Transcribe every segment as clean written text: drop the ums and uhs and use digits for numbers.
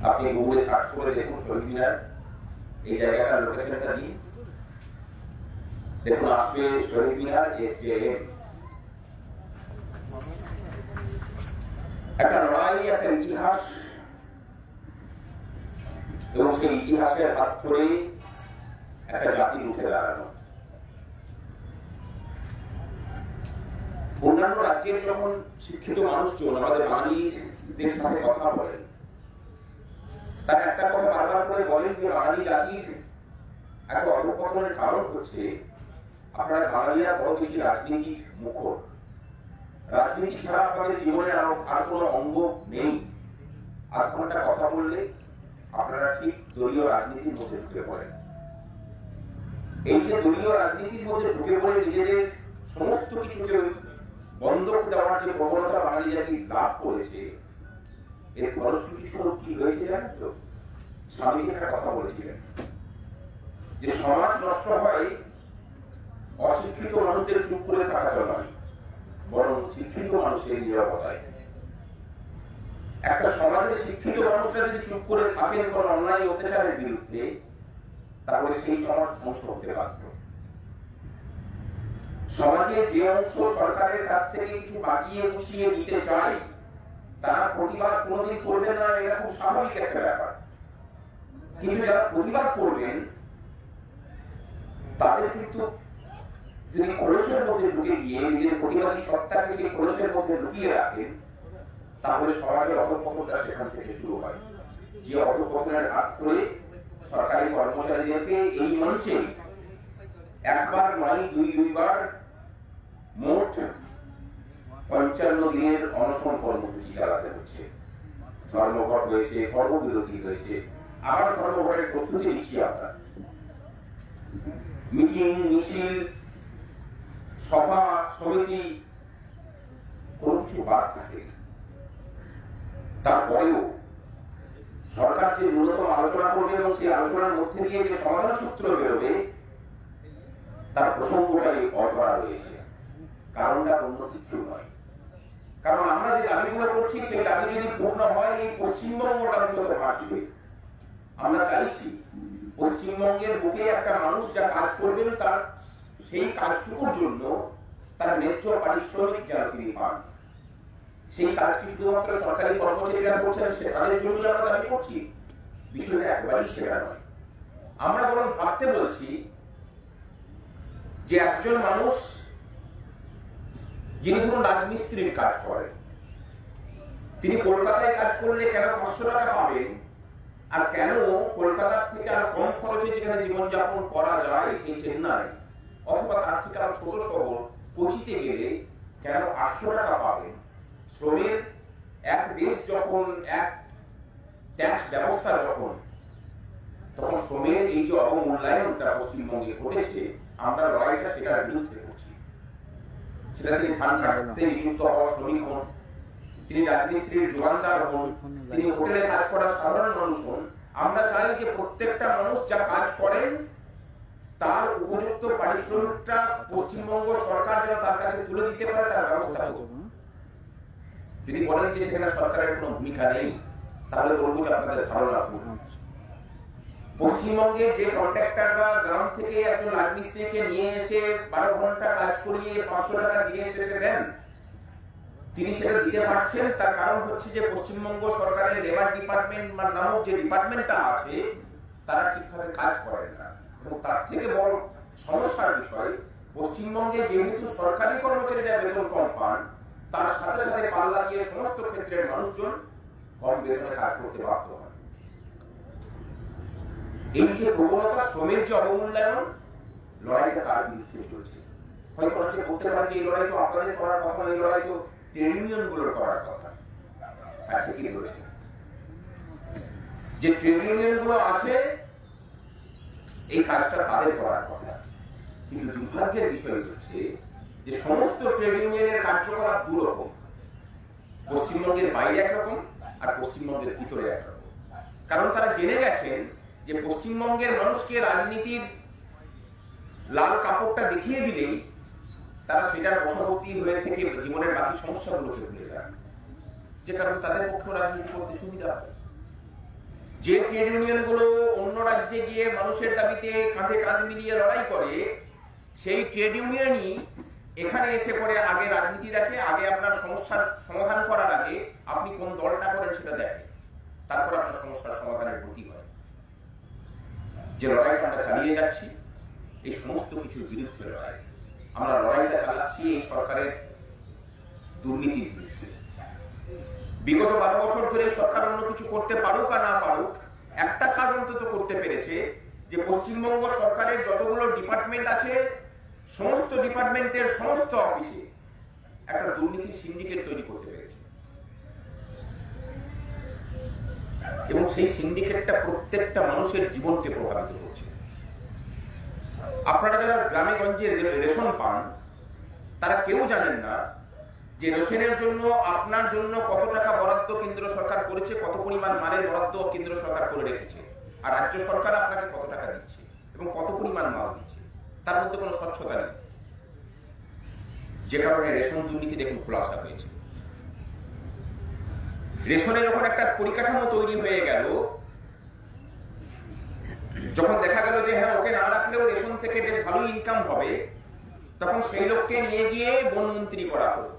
আপনি গুগলে সার্চ করে দেখুন শহীদ মিনার, এই জায়গাটার লোকেশনটা দিন, দেখুন আসবে শহীদ মিনার SJM। একটা লড়াই, একটা ইতিহাস, এবং সেই ইতিহাসের হাত ধরে একটা জাতি উঠে দাঁড়ানো। অন্যান্য রাজ্যের যখন শিক্ষিত মানুষজন আমাদের বাঙালিদের সাথে কথা বলেন, তারা একটা কথা বারবার করে বলেন যে বাঙালি জাতির একটা অধঃপতনের কারণ হচ্ছে আপনারা বাঙালিরা বড় বেশি রাজনীতির মুখর। রাজনীতি ছাড়া আপনাদের জীবনে আর কোনো অঙ্গ নেই। আধ ঘন্টা কথা বললে আপনারা ঠিক দলীয় রাজনীতির মধ্যে ঢুকে পড়েন। এই যে দলীয় রাজনীতির মধ্যে ঢুকে পড়ে নিজেদের সমস্ত কিছুকে বন্ধক দেওয়ার যে প্রবণতা বাঙালি জাতি লাভ করেছে, এর ফলশ্রুতি স্বরূপ কি হয়েছে জানেন তো? স্বামীজি একটা কথা বলেছিলেন যে সমাজ নষ্ট হয় অশিক্ষিত মানুষদের চুপ করে থাকাতে নয়, বরং শিক্ষিত মানুষের নিরাপত্তায়। একটা সমাজে শিক্ষিত মানুষরা যদি চুপ করে থাকেন কোন অন্যায় অত্যাচারের বিরুদ্ধে, তাহলে সেই সমাজ ধ্বংস হতে বাধ্য। সমাজে যে অংশ সরকারের কাছ থেকে কিছু বাগিয়ে গুছিয়ে নিতে চায়, তারা প্রতিবাদ কোনোদিন করবে না, এটা খুব স্বাভাবিক একটা ব্যাপার। কিন্তু যারা প্রতিবাদ করবেন, তাদের কিন্তু যদি কলসের মধ্যে ঢুকে গিয়ে নিজের প্রতিবাদী সত্তাকে সেই কলসের মধ্যে লুকিয়ে রাখেন, তাহলে সমাজের অধঃপতনটা সেখান থেকে শুরু হয়। যে অধঃপতনের হাত ধরে সরকারি কর্মচারীদেরকে এই মঞ্চে একবার নয় দুইবার মোট 55 দিনের অনশন কর্মসূচি চালাতে হচ্ছে। ধর্মঘট হয়েছে, কর্মবিরতি হয়েছে, আবার ধর্মঘটের প্রস্তুতি নিচ্ছি আমরা। মিটিং, মিছিল, সভা, সমিতি, কোন কিছু বাদ থাকে। তারপরেও সরকার যে ন্যূনতম আলোচনা করবে এবং সেই আলোচনার মধ্যে দিয়ে যে সমাধান সূত্র বেরোবে, তার প্রসঙ্গটাই অধরা রয়েছে। কারণটা অন্য কিছু নয়। কারণ আমরা যে দাবিগুলো করছি, সেই দাবি যদি পূর্ণ হয়, এই পশ্চিমবঙ্গটা অন্তত ভাসবে। আমরা চাইছি পশ্চিমবঙ্গের বুকে একটা মানুষ যা কাজ করবেন, তার সেই কাজটুকুর জন্য তার ন্যায্য পারিশ্রমিক যেন তিনি পান। সেই কাজ কি শুধুমাত্র সরকারি কর্মচারীরা করছেন সে তাদের জন্য আমরা দাবি করছি? বিষয়টা একবারই সেটা নয়। আমরা বরং ভাবতে বলছি যে একজন মানুষ যিনি ধরুন রাজমিস্ত্রির কাজ করেন, তিনি কলকাতায় কাজ করলে কেন 500 টাকা পাবেন, আর কেন কলকাতার থেকে আর কম খরচে যেখানে জীবনযাপন করা যায় সেই চেন্নাই অথবা তার থেকে আরো ছোট শহর কোচিতে গেলে কেন 800 টাকা পাবেন? শ্রমের এক দেশ যখন, এক ট্যাক্স ব্যবস্থা যখন, তখন শ্রমের এই যে অবমূল্যায়নটা পশ্চিমবঙ্গে ঘটেছে, আমরা লড়াইটা সেটার বিরুদ্ধে করছি। সেটা তিনি ধান কাটতে নিযুক্ত হওয়া শ্রমিক হন, তিনি রাজমিস্ত্রির জোগানদার হন, তিনি হোটেলে কাজ করা সাধারণ মানুষ হন, আমরা চাই যে প্রত্যেকটা মানুষ যা কাজ করেন তার উপযুক্ত পারিশ্রমিকটা পশ্চিমবঙ্গ সরকার যেন তার কাছে তুলে দিতে পারে, তার ব্যবস্থা হোক। যদি বলেন যে সেখানে সরকারের কোনো ভূমিকা নেই, তাহলে বলবো যে আপনাদের ধারণা ভুল। পশ্চিমবঙ্গের যে কন্ট্রাক্টররা গ্রাম থেকে একজন রাজমিস্ত্রিকে নিয়ে এসে 12 ঘন্টা কাজ করিয়ে 500 টাকা দিয়ে শেষে দেন, তিনি সেটা দিতে পারছেন, তার কারণ হচ্ছে যে পশ্চিমবঙ্গ সরকারের লেবার ডিপার্টমেন্ট নামক যে ডিপার্টমেন্টটা আছে, তারা ঠিকভাবে কাজ করেন না। এবং তার থেকে বড় সমস্যার বিষয়, পশ্চিমবঙ্গে যেহেতু সরকারি কর্মচারীরা বেতন কম পান, তার সাথে সাথে পাল্লা দিয়ে সমস্ত ক্ষেত্রের মানুষজন কম বেতনে কাজ করতে বাধ্য হন। এই যে প্রবণতা, শ্রমের যে অবমূল্যায়ন, লড়াইটা তার বিরুদ্ধে চলছে। হয়তো অনেকে বলতে পারেন যে এই লড়াই তো আপনাদের করার কথা, এই লড়াই তো ট্রেড ইউনিয়ন গুলোর করার কথা। হ্যাঁ, ঠিকই বলেছে। যে ট্রেড ইউনিয়ন গুলো আছে, এই কাজটা তাদের করার কথা। কিন্তু দুর্ভাগ্যের বিষয় হচ্ছে যে সমস্ত ট্রেড ইউনিয়নের কার্যকলাপ দুরকম। পশ্চিমবঙ্গের বাইরে একরকম আর পশ্চিমবঙ্গের ভিতরে একরকম। কারণ তারা জেনে গেছেন যে পশ্চিমবঙ্গের মানুষকে রাজনীতির লাল কাপড়টা দেখিয়ে দিলেই তারা সেটার বশবর্তী হয়ে থেকে জীবনের বাকি সমস্যাগুলোকে ভুলে যান, যে কারণে তাদের পক্ষে রাজনীতি করতে সুবিধা হয়। যে ট্রেড ইউনিয়নগুলো অন্য রাজ্যে গিয়ে মানুষের দাবিতে কাঁধে কাঁধ মিলিয়ে লড়াই করে, সেই ট্রেড ইউনিয়নই এখানে এসে পরে আগে রাজনীতি দেখে, আগে আপনার সমস্যার সমাধান করার আগে আপনি কোন দলটা করেন সেটা দেখে, তারপর আপনার সমস্যার সমাধানের গতি হয়। যে লড়াইটা আমরা চালিয়ে যাচ্ছি এই সমস্ত কিছুর বিরুদ্ধে লড়াই। আমরা লড়াইটা চালাচ্ছি এই সরকারের দুর্নীতির বিরুদ্ধে। বিগত 12 বছর ধরে সরকার অন্য কিছু করতে পারুক আর না পারুক, একটা কাজ অন্তত করতে পেরেছে যে পশ্চিমবঙ্গ সরকারের যতগুলো ডিপার্টমেন্ট আছে সমস্ত ডিপার্টমেন্টের সমস্ত অফিসে একটা দুর্নীতির সিন্ডিকেট তৈরি করতে পেরেছে, এবং সেই সিন্ডিকেটটা প্রত্যেকটা মানুষের জীবনকে প্রভাবিত করছে। আপনারা যারা গ্রামে গঞ্জে রেশন পান তারা কেউ জানেন না যে রেশনের জন্য আপনার জন্য কত টাকা বরাদ্দ কেন্দ্র সরকার করেছে, কত পরিমাণ মালের বরাদ্দ কেন্দ্র সরকার করে রেখেছে, আর রাজ্য সরকার আপনাকে কত টাকা দিচ্ছে এবং কত পরিমাণ মাল দিচ্ছে, তার মধ্যে কোনো স্বচ্ছতা নেই। যে কারণে রেশন দুর্নীতি দেখুন খোলাসা হয়েছে। রেশনে যখন একটা পরিকাঠামো তৈরি হয়ে গেল, যখন দেখা গেল যে হ্যাঁ ওকে না রাখলেও রেশন থেকে বেশ ভালো ইনকাম হবে, তখন সেই লোককে নিয়ে গিয়ে বনমন্ত্রী করা হলো।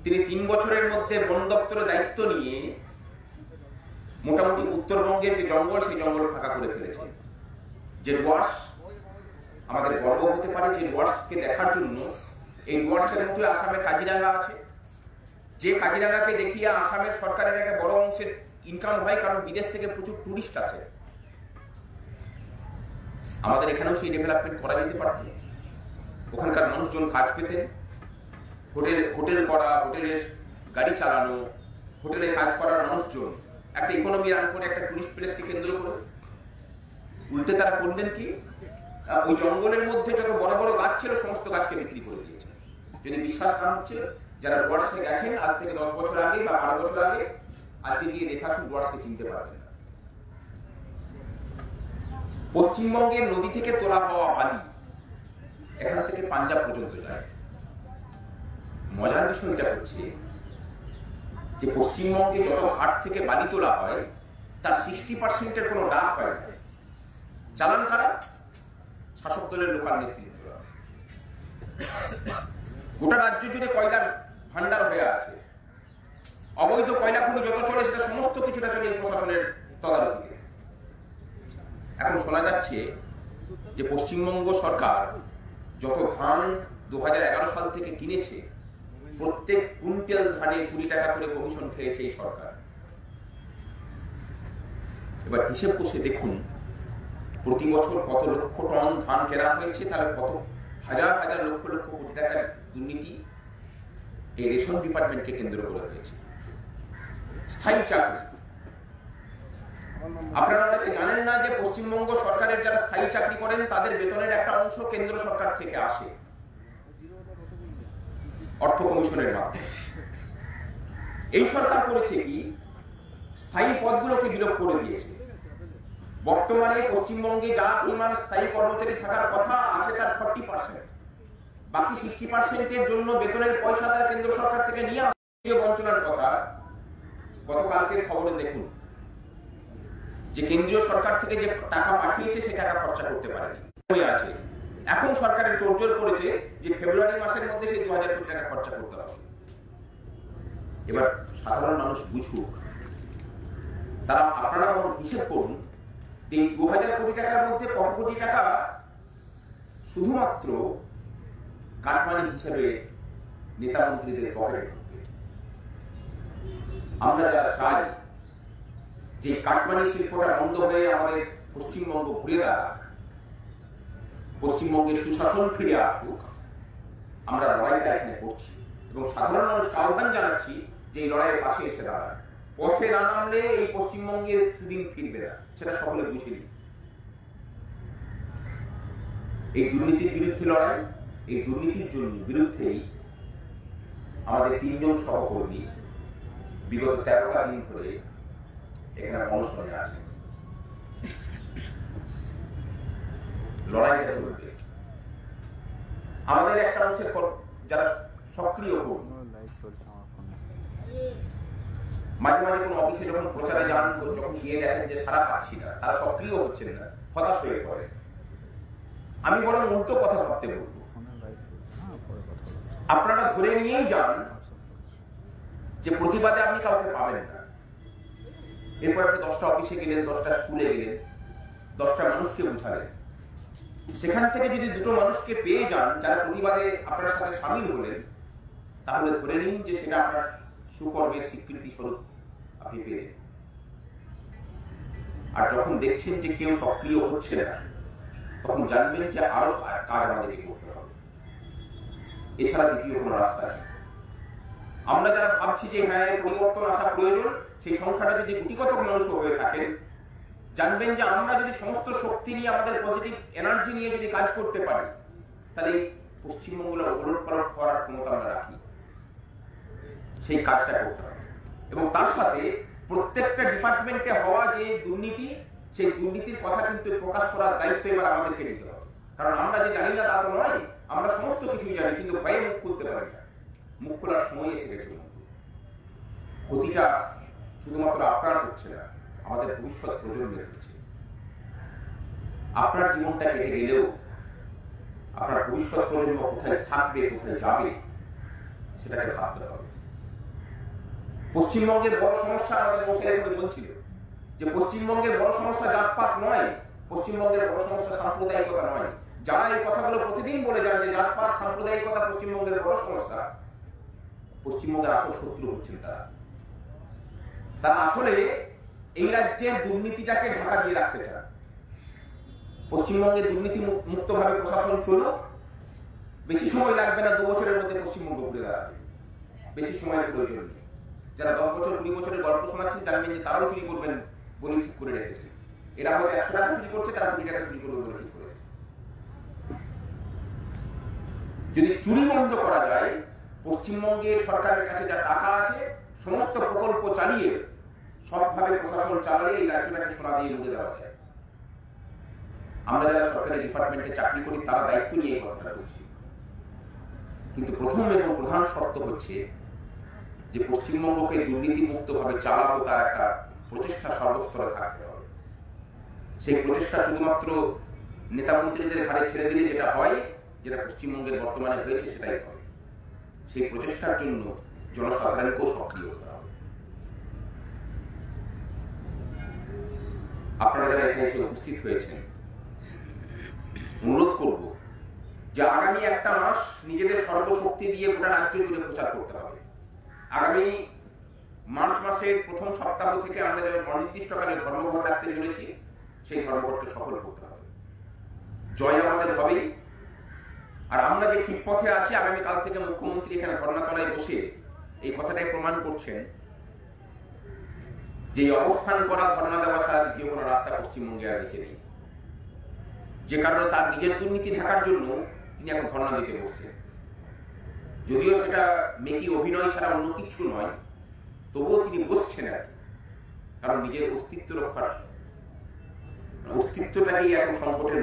তিনি 3 বছরের মধ্যে বন দপ্তরের দায়িত্ব নিয়ে মোটামুটি উত্তরবঙ্গের যে জঙ্গল সেই জঙ্গল ফাঁকা করে ফেলেছেন। যে ডুয়ার্স আমাদের গর্ব হতে পারে, যে ডুয়ার্সকে দেখার জন্য এই ডুয়ার্সের মধ্যে আসামের কাজিরাঙ্গা আছে, যে কাজিরাঙ্গাকে দেখিয়ে আসামের সরকারের একটা বড় অংশের ইনকাম হয়, কারণ বিদেশ থেকে প্রচুর টুরিস্ট আসে। আমাদের এখানেও সেই ডেভেলপমেন্ট করা যেতে পারত। ওখানকার মানুষজন কাজ পেতেন, হোটেল করা, হোটেলে গাড়ি চালানো, হোটেলে কাজ করার মানুষজন একটা ইকোনমি রান করে একটা টুরিস্ট প্লেসকে কেন্দ্র করে। উল্টে তারা করলেন কি, ওই জঙ্গলের মধ্যে যত বড় বড় গাছ ছিল সমস্ত গাছকে বিক্রি করে দিয়েছে। যদি বিশ্বাস না হচ্ছে, যারা ডুয়ার্সে গেছেন আজ থেকে 10 বছর আগে বা 12 বছর আগে, আজকে গিয়ে দেখা শুধু ডুয়ার্সকে চিনতে পারবেন না। পশ্চিমবঙ্গের নদী থেকে তোলা হওয়া বালি এখান থেকে পাঞ্জাব পর্যন্ত যায়। মজার বিষয়টা হচ্ছে যে পশ্চিমবঙ্গে যত ঘাট থেকে বালি তোলা হয় তার 60% কোনো ডাক হয় না। চালান কারা? শাসক দলের লোকাল নেতৃত্ব। গোটা রাজ্য জুড়ে কয়লার ভান্ডার হয়ে আছে, অবৈধ কয়লা খনি যত চলে সেটা সমস্ত কিছুটা চলে প্রশাসনের তদারকিতে। এখন শোনা যাচ্ছে যে পশ্চিমবঙ্গ সরকার যত ধান 2011 সাল থেকে কিনেছে, প্রত্যেক কুইন্টাল ধানে 20 টাকা করে কমিশন খেয়েছে এই সরকার। এবার হিসেব কষে দেখুন প্রতি বছর কত লক্ষ টন ধান কেনা হয়েছে, তাহলে কত হাজার হাজার লক্ষ লক্ষ কোটি টাকার দুর্নীতি এই রেশন ডিপার্টমেন্টকে কেন্দ্র করে হয়েছে। স্থায়ী চাকরি, আপনারা অনেকে জানেন না যে পশ্চিমবঙ্গ সরকারের যারা স্থায়ী চাকরি করেন তাদের বেতনের একটা অংশ কেন্দ্র সরকার থেকে আসে অর্থ কমিশনের মাধ্যমে। এই সরকার করেছে কি, স্থায়ী পদগুলোকে বিলোপ করে দিয়েছে। বর্তমানে পশ্চিমবঙ্গে যা পরিমাণ স্থায়ী কর্মচারী থাকার কথা আছে তার 40%, বাকি 60%-এর জন্য বেতনের পয়সা তারা কেন্দ্র সরকার থেকে নিয়ে আসে। বঞ্চনার কথা গতকালকের খবরে দেখুন যে কেন্দ্রীয় সরকার থেকে যে টাকা পাঠিয়েছে সে টাকা খরচা করতে পারেনি, আছে। এখন সরকারের তোড়জোড় করেছে যে ফেব্রুয়ারি মাসের মধ্যে সেই 2000 কোটি টাকা খরচা করতে হবে। এবার সাধারণ মানুষ বুঝুক, তারা আপনারা হিসেব করুন এই 2000 কোটি টাকার মধ্যে কত কোটি টাকা শুধুমাত্র কাটমানি হিসেবে নেতা মন্ত্রীদের পকেটে ঢুকবে। আমরা যারা চাই যে কাটমানি শিল্পটা বন্ধ হয়ে আমাদের পশ্চিমবঙ্গ ঘুরে দাঁড়াক, পশ্চিমবঙ্গের সুশাসন ফিরে আসুক, আমরা লড়াইটা এখানে করছি এবং সাধারণ মানুষকে আহ্বান জানাচ্ছি যে এই লড়াইয়ের পাশে এসে দাঁড়ান। পথে না নামলে এই পশ্চিমবঙ্গে সুদিন ফিরবে না, সেটা সকলে বুঝে নিন। এই দুর্নীতির বিরুদ্ধে লড়াই, এই দুর্নীতির বিরুদ্ধেই আমাদের 3 জন সহকর্মী বিগত 13টা দিন ধরে এখানে অনশনে আছে। লড়াইটা চলবে। আমাদের একটা অংশের যারা সক্রিয় কর্মী মাঝে মাঝে কোনো অফিসে যখন প্রচারে যান, যখন গিয়ে দেখেন যে সারা পাচ্ছি না, তারা সক্রিয় হচ্ছেন না, হতাশ হয়ে পড়ে। আমি বরং উল্টো কথা ভাবতে বলবো, আপনারা ধরে নিয়েই যান যে প্রতিবাদে আপনি কাউকে পাবেন না। এরপর আপনি 10টা অফিসে গেলেন, 10টা স্কুলে গেলেন, 10টা মানুষকে বুঝালেন। সেখান থেকে যদি 2টো মানুষকে পেয়ে যান যারা প্রতিবাদে আপনার সাথে সামিল হলেন, তাহলে ধরে নিন যে সেটা আপনার সুকর্মের স্বীকৃতি স্বরূপ আপনি পেলেন। আর যখন দেখছেন যে কেউ সক্রিয় হচ্ছে না, তখন জানবেন যে আরো কাজ আমাদেরকে করতে হবে, এছাড়া দ্বিতীয় কোনো রাস্তা নেই। আমরা যারা ভাবছি যে হ্যাঁ পরিবর্তন আসা প্রয়োজন, সেই সংখ্যাটা যদি গুটিকত মানুষ হয়ে থাকেন, জানবেন যে আমরা যদি সমস্ত শক্তি নিয়ে, আমাদের পজিটিভ এনার্জি নিয়ে যদি কাজ করতে পারি, তাহলে পশ্চিমবঙ্গের ওলট পালট হওয়ার ক্ষমতা আমরা রাখি। সেই কাজটা করতে হবে এবং তার সাথে প্রত্যেকটা ডিপার্টমেন্টে হওয়া যে দুর্নীতি, সেই দুর্নীতির কথা কিন্তু প্রকাশ করার দায়িত্ব এবার আমাদেরকে নিতে হবে। কারণ আমরা যে জানি না তা তো নয়, আমরা সমস্ত কিছুই জানি, কিন্তু ভয়ে মুখ খুলতে পারি না। মুখ খোলার সময় এসে গেছে। ক্ষতিটা শুধুমাত্র আপনার হচ্ছে না, আমাদের ভবিষ্যৎ প্রজন্মের হচ্ছে। আপনার জীবনটা কেটে গেলেও আপনার ভবিষ্যৎ প্রজন্ম কোথায় থাকবে, কোথায় যাবে, সেটাকে ভাবতে হবে। পশ্চিমবঙ্গের বড় সমস্যা, আমাদের মশাই বলছিল যে পশ্চিমবঙ্গের বড় সমস্যা জাতপাত নয়, পশ্চিমবঙ্গের বড় সমস্যা সাম্প্রদায়িকতা নয়। যারা এই কথাগুলো প্রতিদিন বলে যান যে জাতপাত সাম্প্রদায়িকতা পশ্চিমবঙ্গের বড় সমস্যা, পশ্চিমবঙ্গের আসল শত্রু হচ্ছেন তারা আসলে এই রাজ্যের দুর্নীতিটাকে ঢাকা দিয়ে রাখতে চান। পশ্চিমবঙ্গে দুর্নীতি মুক্তভাবে প্রশাসন চলুক, বেশি সময় লাগবে না, 2 বছরের মধ্যে পশ্চিমবঙ্গ ঘুরে দাঁড়াবে, বেশি সময়ের প্রয়োজন নেই। যারা 10 বছর 20 বছরের গল্প শোনাচ্ছেন, জানবেন যে তারাও চুরি করবেন বলে ঠিক করে রেখেছে। এরা হয়তো 100 টাকা চুরি করছে, তারা 20 টাকা চুরি করবে বলে ঠিক করেছে। যদি চুরি বন্ধ করা যায়, পশ্চিমবঙ্গের সরকারের কাছে যা টাকা আছে, সমস্ত প্রকল্প চালিয়ে সৎভাবে প্রশাসন চালালে এই রাজ্যটাকে সোনা দিয়ে লুটে দেওয়া যায়। আমরা যারা সরকারি ডিপার্টমেন্টে চাকরি করি, তারা দায়িত্ব নিয়ে কথাটা বলছি। কিন্তু প্রথম এবং প্রধান শর্ত হচ্ছে যে পশ্চিমবঙ্গকে দুর্নীতি মুক্ত ভাবে চালাবো, তার একটা প্রচেষ্টা সর্বস্তরে থাকতে হবে। সেই প্রচেষ্টা শুধুমাত্র নেতা মন্ত্রীদের ঘাড়ে ছেড়ে দিলে যেটা হয়, যেটা পশ্চিমবঙ্গের বর্তমানে হয়েছে, সেটাই হয়। সেই প্রচেষ্টার জন্য জনসাধারণকেও সক্রিয় হতে হবে। আপনারা যারা এখানে এসে উপস্থিত হয়েছেন, অনুরোধ করব যে আগামী 1টা মাস নিজেদের সর্বশক্তি দিয়ে গোটা রাজ্য জুড়ে প্রচার করতে হবে। আগামী মার্চ মাসের প্রথম সপ্তাহ থেকে আমরা যে অনির্দিষ্টকালে ধর্মঘট রাখতে চলেছি, সেই ধর্মঘটকে সফল করতে হবে। জয় আমাদের হবেই। আর আমরা যে ঠিক পথে আছি, আগামীকাল থেকে মুখ্যমন্ত্রী এখানে ধর্ণাতলায় বসে এই কথাটাই প্রমাণ করছেন যে অবস্থান করা, ধর্ণা দেওয়া ছাড়া দ্বিতীয় কোনো রাস্তা পশ্চিমবঙ্গে আর বেঁচে নেই। যে কারণে তার নিজের দুর্নীতি ঢাকার জন্য তিনি এখন ধর্ণা দিতে বসছেন। যদিও সেটা মেকি অভিনয় ছাড়া অন্য কিছু নয়, তবুও তিনি বসছেন আর কি। কারণ নিজের অস্তিত্ব রক্ষার, অস্তিত্বটাকেই এখন সংকটের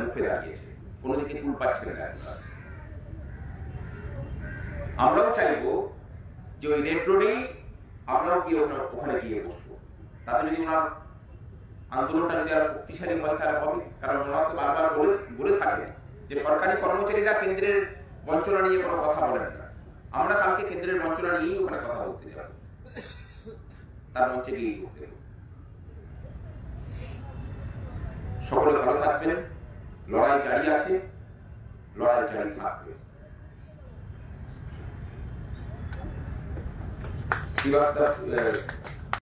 মুখে দাঁড়িয়েছে, কোনো দিকে কুল পাচ্ছেন না। আমরাও চাইবো যে ওই রেড রোডেই আমরাও গিয়ে ওখানে গিয়ে বসবো। তাতে যদি ওনার আন্দোলনটা যদি আরো শক্তিশালী হয়, তাহলে হবে। কারণ ওনাকে বারবার বলে থাকেন যে সরকারি কর্মচারীরা কেন্দ্রের বঞ্চনা নিয়ে কোনো কথা বলেন না। আমরা কালকে কেন্দ্রের বঞ্চনা নিয়েই ওখানে কথা বলতে যাব, তার মঞ্চে গিয়েই করতে হবে। সকলে ভালো থাকবেন। লড়াই জারি আছে, লড়াই জারি থাকবে। শ্রীবাস্তব